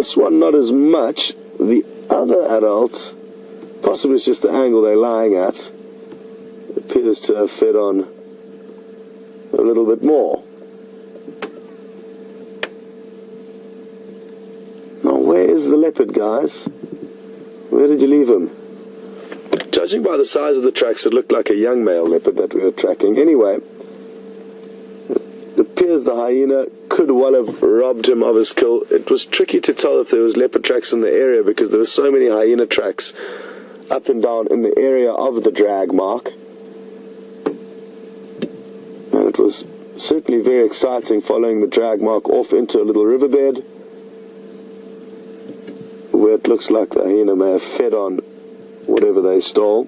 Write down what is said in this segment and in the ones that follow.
This one not as much. The other adult, possibly it's just the angle they're lying at, appears to have fed on a little bit more. Now where is the leopard, guys? Where did you leave him? Judging by the size of the tracks, it looked like a young male leopard that we were tracking. Anyway, it appears the hyena could well have robbed him of his kill. It was tricky to tell if there was leopard tracks in the area because there were so many hyena tracks up and down in the area of the drag mark. And it was certainly very exciting following the drag mark off into a little riverbed where it looks like the hyena may have fed on whatever they stole.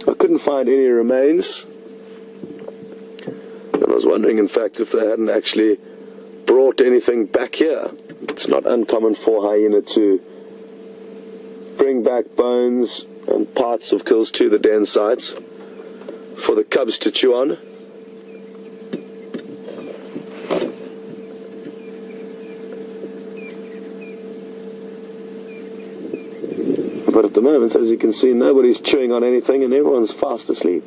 I couldn't find any remains, and I was wondering in fact if they hadn't actually brought anything back here. It's not uncommon for hyena to bring back bones and parts of kills to the den sites for the cubs to chew on. But at the moment, as you can see, nobody's chewing on anything and everyone's fast asleep.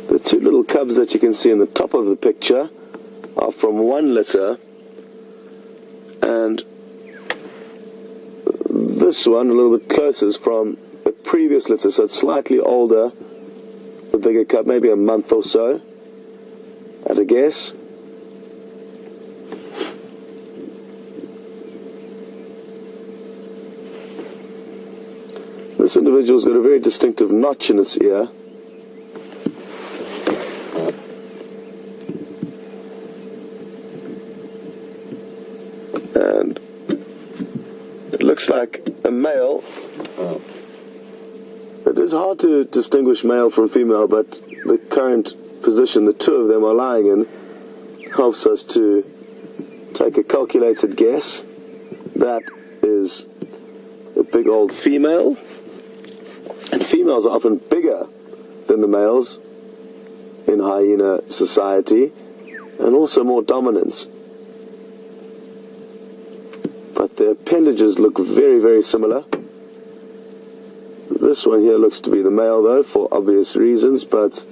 The two little cubs that you can see in the top of the picture are from one litter, and this one, a little bit closer, is from a previous litter, so it's slightly older, the bigger cub, maybe a month or so, at a guess. This individual's got a very distinctive notch in its ear. And it looks like a male. It is hard to distinguish male from female, but the current position the two of them are lying in helps us to take a calculated guess. That is a big old female, and females are often bigger than the males in hyena society, and also more dominant. But their appendages look very, very similar. This one here looks to be the male, though, for obvious reasons, but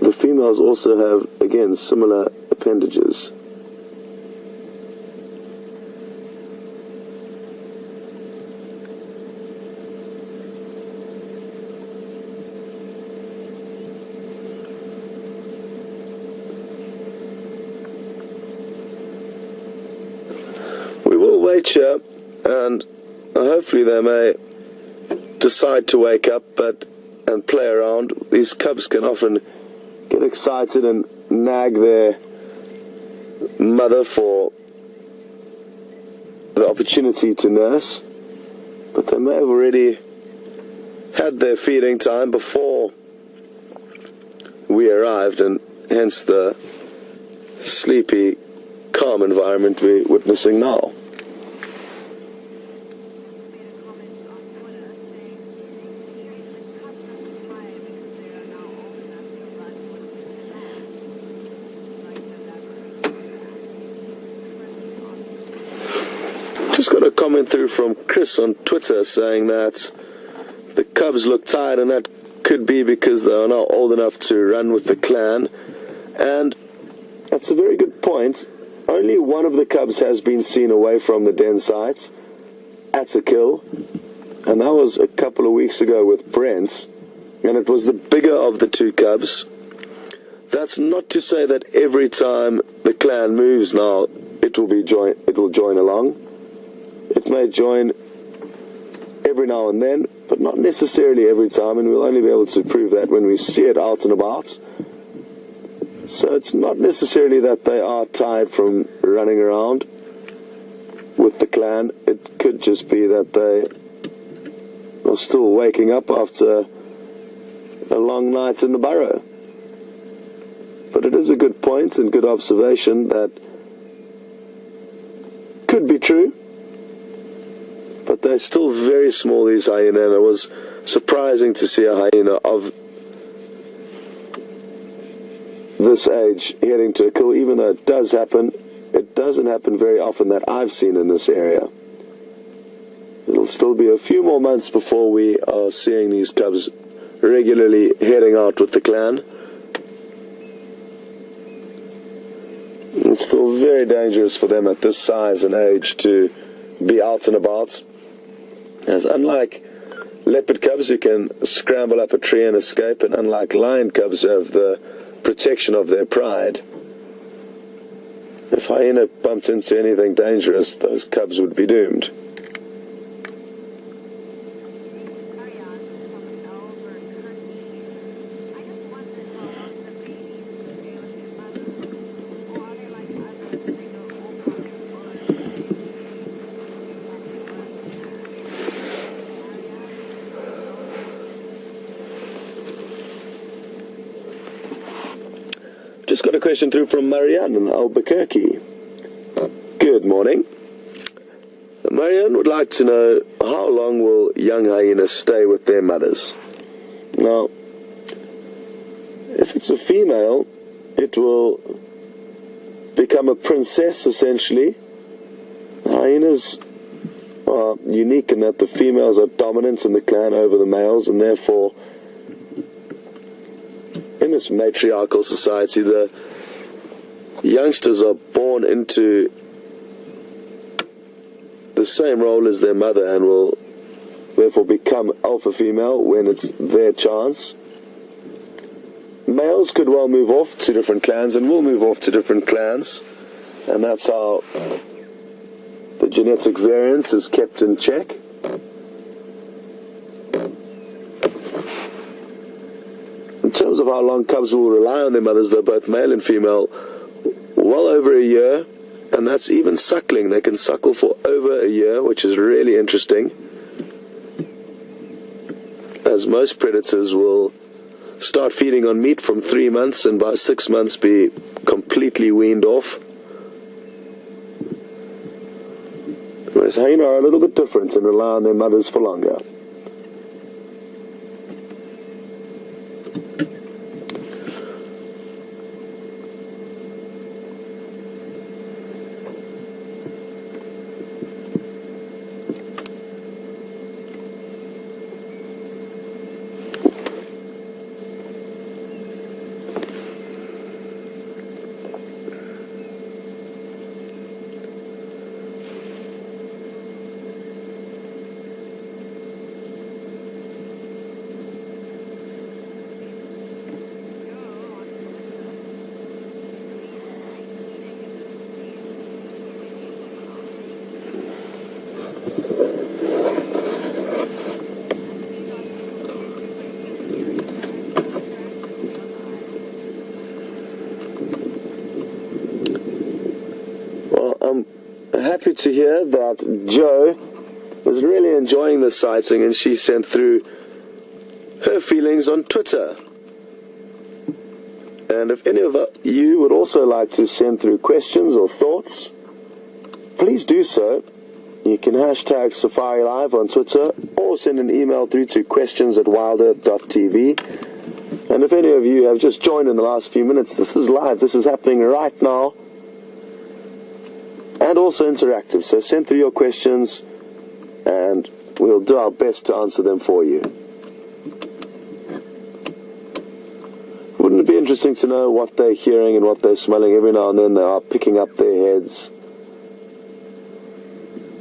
the females also have, again, similar appendages. We will wait here, and hopefully they may decide to wake up and play around. These cubs can often get excited and nag their mother for the opportunity to nurse, but they may have already had their feeding time before we arrived, and hence the sleepy, calm environment we're witnessing now. Just got a comment through from Chris on Twitter saying that the cubs look tired, and that could be because they are not old enough to run with the clan. And that's a very good point. I only one of the cubs has been seen away from the den site at a kill, and that was a couple of weeks ago with Brent, and it was the bigger of the two cubs. That's not to say that every time the clan moves now, it will join along. It may join every now and then, but not necessarily every time, and we'll only be able to prove that when we see it out and about. So it's not necessarily that they are tired from running around with the clan. It could just be that they are still waking up after a long night in the burrow. But it is a good point and good observation that could be true. But they're still very small, these hyena, and it was surprising to see a hyena of this age heading to a kill, even though it does happen. It doesn't happen very often that I've seen in this area. It'll still be a few more months before we are seeing these cubs regularly heading out with the clan. It's still very dangerous for them at this size and age to be out and about, as unlike leopard cubs who can scramble up a tree and escape, and unlike lion cubs who have the protection of their pride, if hyena bumped into anything dangerous, those cubs would be doomed. Just got a question through from Marianne in Albuquerque. Good morning. Marianne would like to know, how long will young hyenas stay with their mothers? Now, if it's a female, it will become a princess, essentially. Hyenas are unique in that the females are dominant in the clan over the males, and therefore in this matriarchal society, the youngsters are born into the same role as their mother and will therefore become alpha female when it's their chance. Males could well move off to different clans and will move off to different clans, and that's how the genetic variance is kept in check. In terms of how long cubs will rely on their mothers, though, both male and female, well over a year, and that's even suckling. They can suckle for over a year, which is really interesting, as most predators will start feeding on meat from 3 months and by 6 months be completely weaned off. Whereas hyena are a little bit different and rely on their mothers for longer. Happy to hear that Jo was really enjoying the sighting, and she sent through her feelings on Twitter. And if any of you would also like to send through questions or thoughts, please do so. You can hashtag Safari Live on Twitter or send an email through to questions@wildearth.tv. And if any of you have just joined in the last few minutes, this is live. This is happening right now. And also interactive, so send through your questions and we'll do our best to answer them for you. Wouldn't it be interesting interesting to know what they're hearing and what they're smelling. Every now and then they are picking up their heads.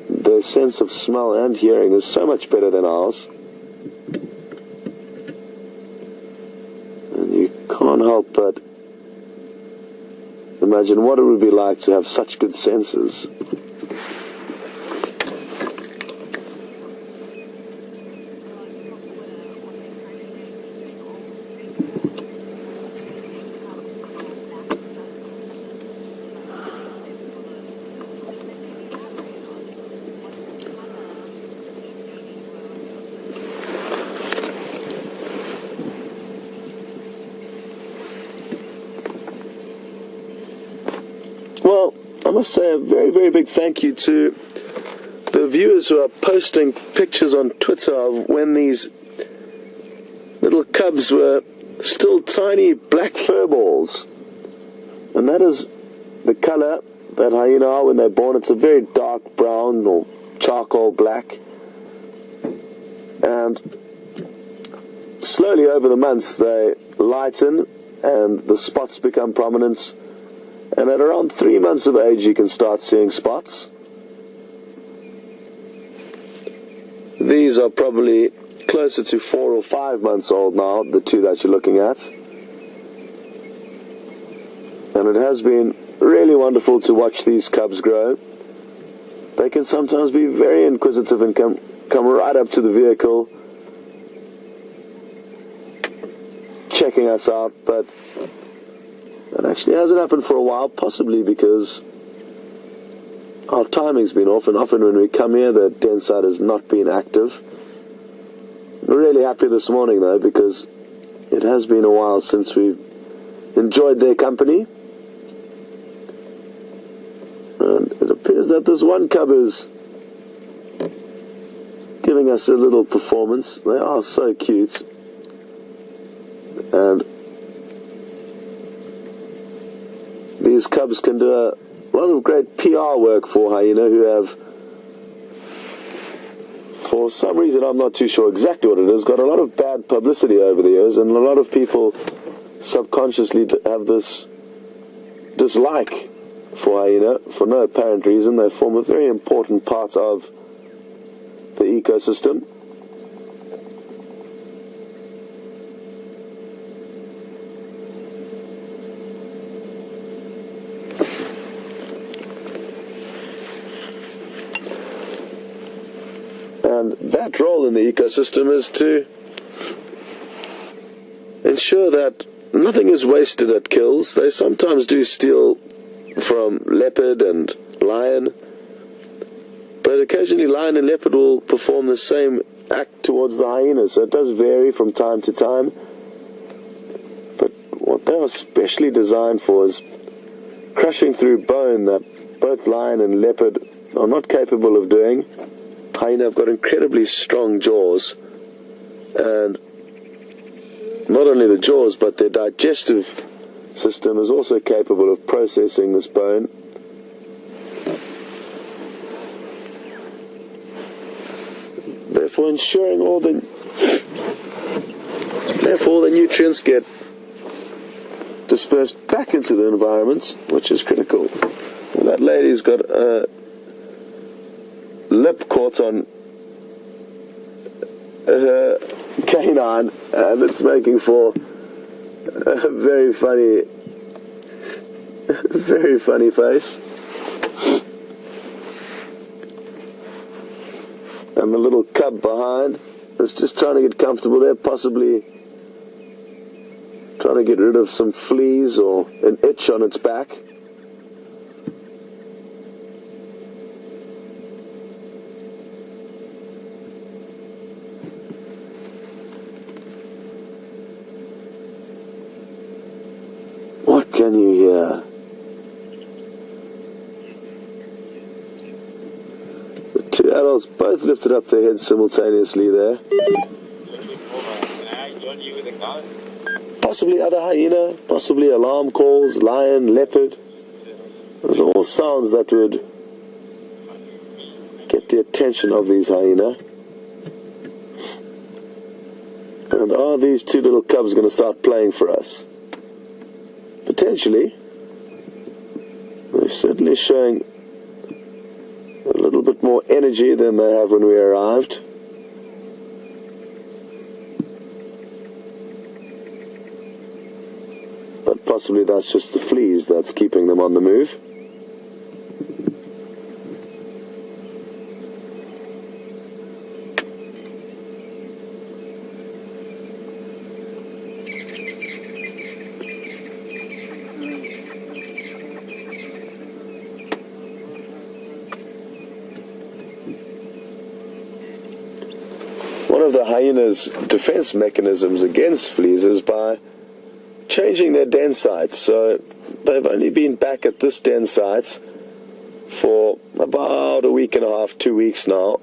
Their sense of smell and hearing is so much better than ours. And you can't help but imagine what it would be like to have such good senses. Well, I must say a very, very big thank you to the viewers who are posting pictures on Twitter of when these little cubs were still tiny black fur balls. And that is the color that hyena are when they're born. It's a very dark brown or charcoal black. And slowly over the months they lighten and the spots become prominent. And at around 3 months of age you can start seeing spots. These are probably closer to 4 or 5 months old now, the two that you're looking at. And it has been really wonderful to watch these cubs grow. They can sometimes be very inquisitive and come right up to the vehicle, checking us out, but it actually hasn't happened for a while, possibly because our timing's been off, and often when we come here the den site has not been active. We're really happy this morning though, because it has been a while since we've enjoyed their company. And it appears that this one cub is giving us a little performance. They are so cute. And these cubs can do a lot of great PR work for hyena, who have, for some reason I'm not too sure exactly what it is, got a lot of bad publicity over the years, and a lot of people subconsciously have this dislike for hyena for no apparent reason. They form a very important part of the ecosystem. And that role in the ecosystem is to ensure that nothing is wasted at kills. They sometimes do steal from leopard and lion, but occasionally lion and leopard will perform the same act towards the hyena, so it does vary from time to time. But what they are specially designed for is crushing through bone that both lion and leopard are not capable of doing. Hyena have got incredibly strong jaws, and not only the jaws but their digestive system is also capable of processing this bone. Therefore ensuring all the nutrients get dispersed back into the environment, which is critical. Well, that lady's got a lip caught on her canine, and it's making for a very funny face. And the little cub behind is just trying to get comfortable there, possibly trying to get rid of some fleas or an itch on its back. What can you hear? The two adults both lifted up their heads simultaneously there. Possibly other hyena, possibly alarm calls, lion, leopard. Those are all sounds that would get the attention of these hyena. And are these two little cubs going to start playing for us? potentially. They're certainly showing a little bit more energy than they have when we arrived. But possibly that's just the fleas that's keeping them on the move. One of the hyena's defense mechanisms against fleas is by changing their den sites. So they've only been back at this den site for about a week and a half, 2 weeks now.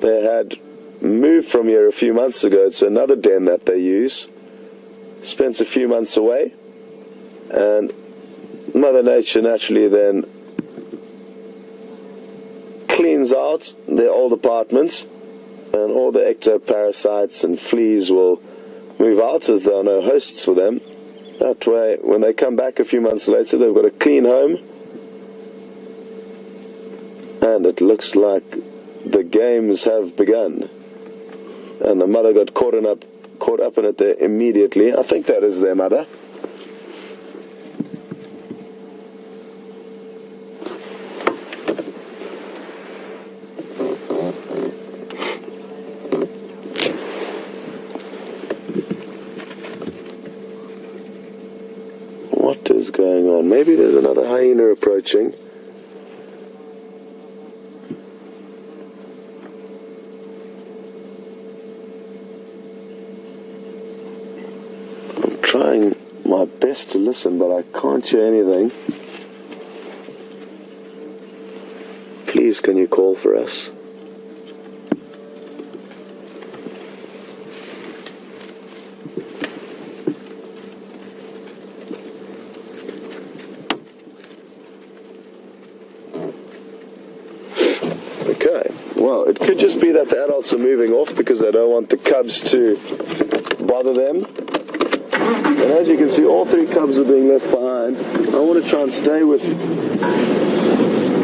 They had moved from here a few months ago to another den that they use, spent a few months away, and Mother Nature naturally then cleans out their old apartments, and all the ectoparasites and fleas will move out as there are no hosts for them. That way, when they come back a few months later, they've got a clean home. And it looks like the games have begun. And the mother got caught up in it there immediately. I think that is their mother. What is going on? Maybe there's another hyena approaching. I'm trying my best to listen, but I can't hear anything. Please, can you call for us? Okay, well, it could just be that the adults are moving off because they don't want the cubs to bother them. And as you can see, all 3 cubs are being left behind. I want to try and stay with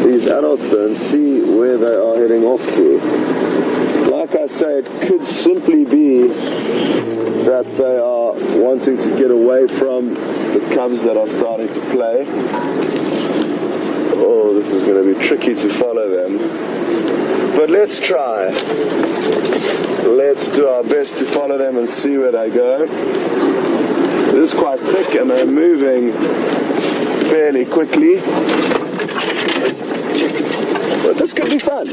these adults though and see where they are heading off to. Like I say, it could simply be that they are wanting to get away from the cubs that are starting to play. Oh, this is going to be tricky to follow them. But let's try. Let's do our best to follow them and see where they go. It is quite thick and they're moving fairly quickly. But this could be fun.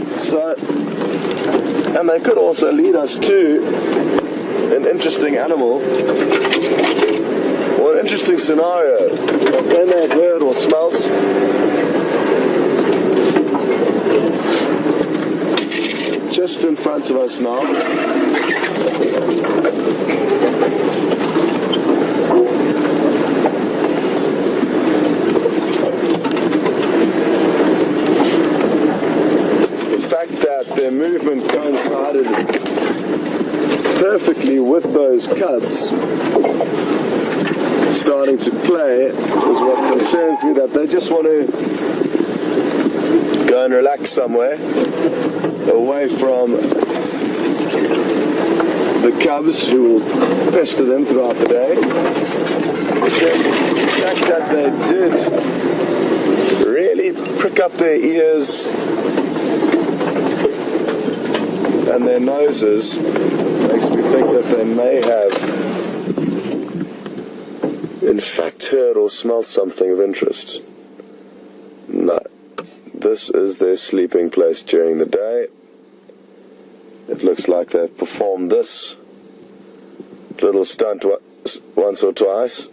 And they could also lead us to an interesting animal or an interesting scenario that they may have heard or smelt. Just in front of us now. The fact that their movement coincided perfectly with those cubs starting to play is what concerns me, that they just want to go and relax somewhere away from the cubs who will pester them throughout the day. The fact that they did really prick up their ears and their noses makes me think that they may have in fact heard or smelt something of interest. No. This is their sleeping place during the day. It looks like they've performed this little stunt once or twice.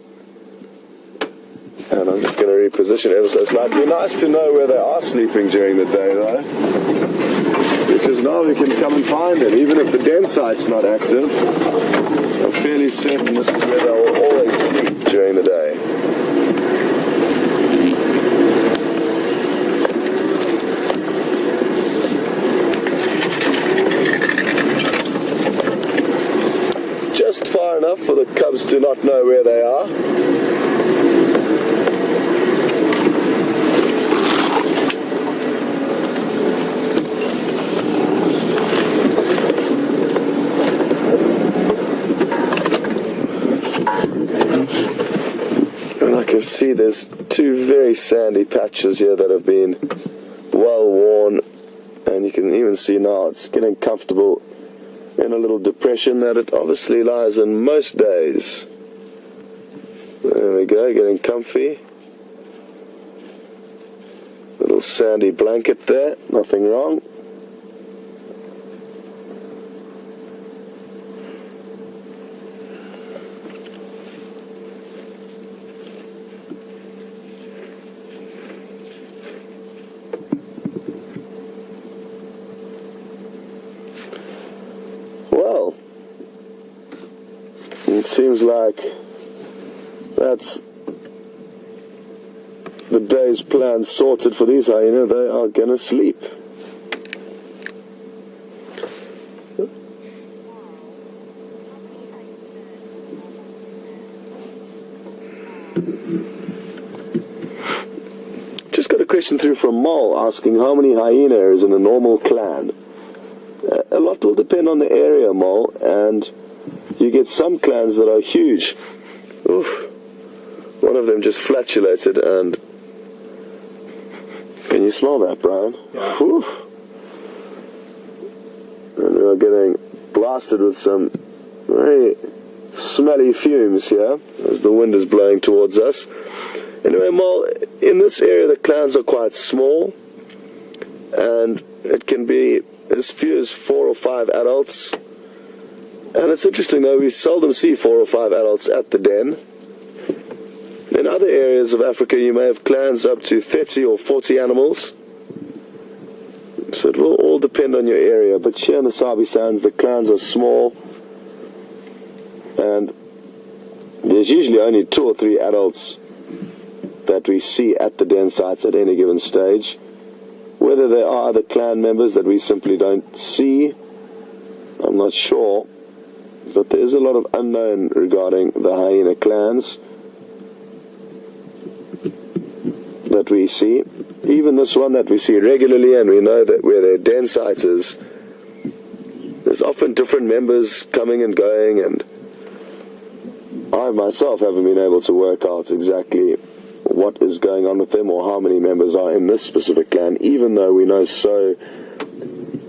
And I'm just going to reposition it ever so slightly. It'd be nice to know where they are sleeping during the day though, because now we can come and find them. Even if the den site's not active, I'm fairly certain this is where they will always sleep during the day. Just far enough for the cubs to not know where they are. I can see there's two very sandy patches here that have been well worn, and you can even see now it's getting comfortable in a little depression that it obviously lies in most days. There we go, getting comfy. Little sandy blanket there, nothing wrong. Well, it seems like that's the day's plan sorted for these hyena. They are gonna sleep. Just got a question through from Mol asking how many hyena is in a normal clan. A lot will depend on the area, Mol, and you get some clans that are huge. Oof. One of them just flatulated, and can you smell that, Brian? Yeah. Oof. And we are getting blasted with some very smelly fumes here as the wind is blowing towards us. Anyway, Mol, in this area the clans are quite small, and it can be as few as 4 or 5 adults. And it's interesting though, we seldom see 4 or 5 adults at the den. In other areas of Africa you may have clans up to 30 or 40 animals. So it will all depend on your area, but here in the Sabi Sands the clans are small, and there's usually only 2 or 3 adults that we see at the den sites at any given stage. Whether there are other clan members that we simply don't see, I'm not sure, but there is a lot of unknown regarding the hyena clans that we see. Even this one that we see regularly, and we know that where their den site is, there's often different members coming and going, and I myself haven't been able to work out exactly what is going on with them or how many members are in this specific clan, even though we know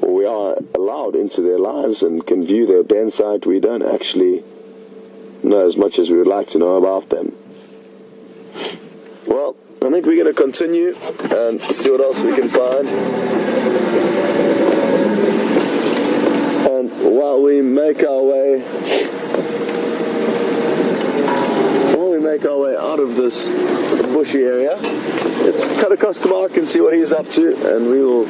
we are allowed into their lives and can view their den site. We don't actually know as much as we would like to know about them. Well, I think we're going to continue and see what else we can find. And while we make our way out of this bushy area, let's cut across to Mark and see what he's up to, and we will